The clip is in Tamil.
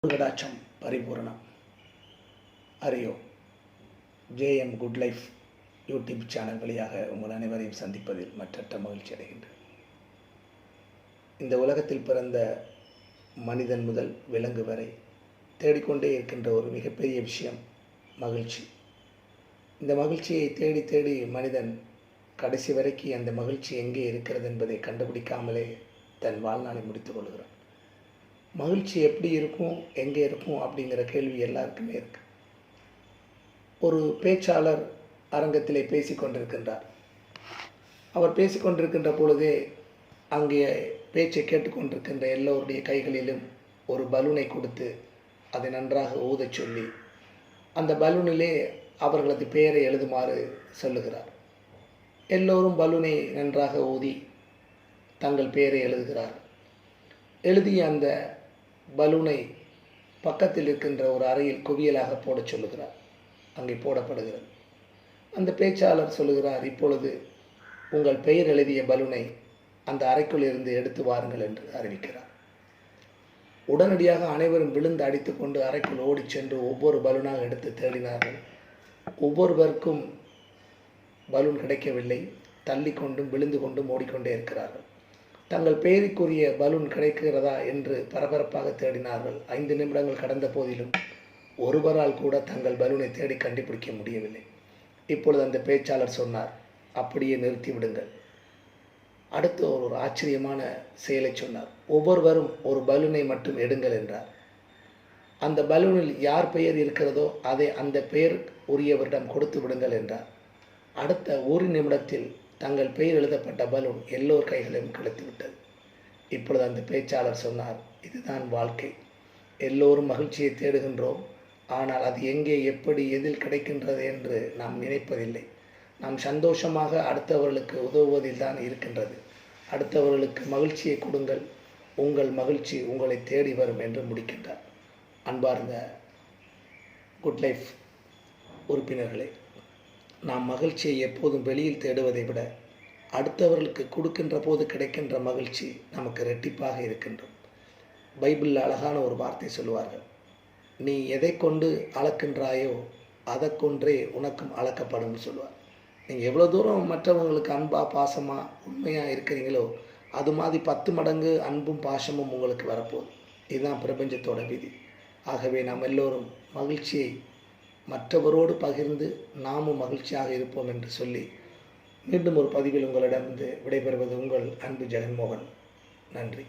கடாட்சம் பரிபூரணம். அறியோ JM good life YouTube channel வழியாக உங்கள் அனைவரையும் சந்திப்பதில் மற்றற்ற மகிழ்ச்சி அடைகின்றேன். இந்த உலகத்தில் பிறந்த மனிதன் முதல் விலங்கு வரை தேடிக்கொண்டே இருக்கின்ற ஒரு மிகப்பெரிய விஷயம் மகிழ்ச்சி. இந்த மகிழ்ச்சியை தேடி தேடி மனிதன் கடைசி வரைக்கும் அந்த மகிழ்ச்சி எங்கே இருக்கிறது என்பதை கண்டுபிடிக்காமலே தன் வாழ்நாளை முடித்துக் கொள்கிறான். மகிழ்ச்சி எப்படி இருக்கும், எங்கே இருக்கும் அப்படிங்கிற கேள்வி எல்லாருக்குமே இருக்கு. ஒரு பேச்சாளர் அரங்கத்திலே பேசிக்கொண்டிருக்கின்றார். அவர் பேசிக்கொண்டிருக்கின்ற பொழுதே அங்கே பேச்சை கேட்டுக்கொண்டிருக்கின்ற எல்லோருடைய கைகளிலும் ஒரு பலூனை கொடுத்து அதை நன்றாக ஊதச் சொல்லி அந்த பலூனிலே அவர்களது பெயரை எழுதுமாறு சொல்லுகிறார். எல்லோரும் பலூனை நன்றாக ஊதி தங்கள் பெயரை எழுதுகிறார். எழுதிய அந்த பலூனை பக்கத்தில் இருக்கின்ற ஒரு அறையில் குவியலாக போடச் சொல்லுகிறார். அங்கே போடப்படுகிறது. அந்த பேச்சாளர் சொல்லுகிறார், இப்பொழுது உங்கள் பெயர் எழுதிய பலூனை அந்த அறைக்குள் இருந்து எடுத்து வாருங்கள் என்று அறிவிக்கிறார். உடனடியாக அனைவரும் விழுந்து அடித்து கொண்டு அறைக்குள் ஓடிச் சென்று ஒவ்வொரு பலூனாக எடுத்து தேடினார்கள். ஒவ்வொருவருக்கும் பலூன் கிடைக்கவில்லை. தள்ளி கொண்டும் விழுந்து கொண்டும் ஓடிக்கொண்டே இருக்கிறார்கள். தங்கள் பெயருக்குரிய பலூன் கிடைக்கிறதா என்று பரபரப்பாக தேடினார்கள். 5 நிமிடங்கள் கடந்த போதிலும் ஒருவரால் கூட தங்கள் பலூனை தேடி கண்டுபிடிக்க முடியவில்லை. இப்பொழுது அந்த பேச்சாளர் சொன்னார், அப்படியே நிறுத்திவிடுங்கள். அடுத்து ஒரு ஆச்சரியமான செயலை சொன்னார். ஒவ்வொருவரும் ஒரு பலூனை மட்டும் எடுங்கள் என்றார். அந்த பலூனில் யார் பெயர் இருக்கிறதோ அதை அந்த பெயர் உரியவரிடம் கொடுத்து விடுங்கள் என்றார். அடுத்த 1 நிமிடத்தில் தங்கள் பெயர் எழுதப்பட்ட பலூன் எல்லோர் கைகளையும் கிடைத்து விட்டது. இப்பொழுது அந்த பேச்சாளர் சொன்னார், இதுதான் வாழ்க்கை. எல்லோரும் மகிழ்ச்சியை தேடுகின்றோம். ஆனால் அது எங்கே, எப்படி, எதில் கிடைக்கின்றது என்று நாம் நினைப்பதில்லை. நாம் சந்தோஷமாக அடுத்தவர்களுக்கு உதவுவதில் தான் இருக்கின்றது. அடுத்தவர்களுக்கு மகிழ்ச்சியை கொடுங்கள், உங்கள் மகிழ்ச்சி உங்களை தேடி வரும் என்று முடிக்கின்றார். அன்பார்ந்த குட் லைஃப் உறுப்பினர்களே, நாம் மகிழ்ச்சியை எப்போதும் வெளியில் தேடுவதை விட அடுத்தவர்களுக்கு கொடுக்கின்ற போது கிடைக்கின்ற மகிழ்ச்சி நமக்கு ரெட்டிப்பாக இருக்கின்றோம். பைபிளில் அழகான ஒரு வார்த்தை சொல்லுவார்கள், நீ எதை கொண்டு அளக்கின்றாயோ அதை கொன்றே உனக்கும் அளக்கப்படும் சொல்லுவார். நீங்கள் எவ்வளோ தூரம் மற்றவங்களுக்கு அன்பா பாசமாக உண்மையாக இருக்கிறீங்களோ அது மாதிரி 10 மடங்கு அன்பும் பாசமும் உங்களுக்கு வரப்போகுது. இதுதான் பிரபஞ்சத்தோட விதி. ஆகவே நாம் எல்லோரும் மகிழ்ச்சியை மற்றவரோடு பகிர்ந்து நாமும் மகிழ்ச்சியாக இருப்போம் என்று சொல்லி மீண்டும் ஒரு பதிவில் உங்களிடமிருந்து விடைபெறுவது உங்கள் அன்பு ஜெகன்மோகன். நன்றி.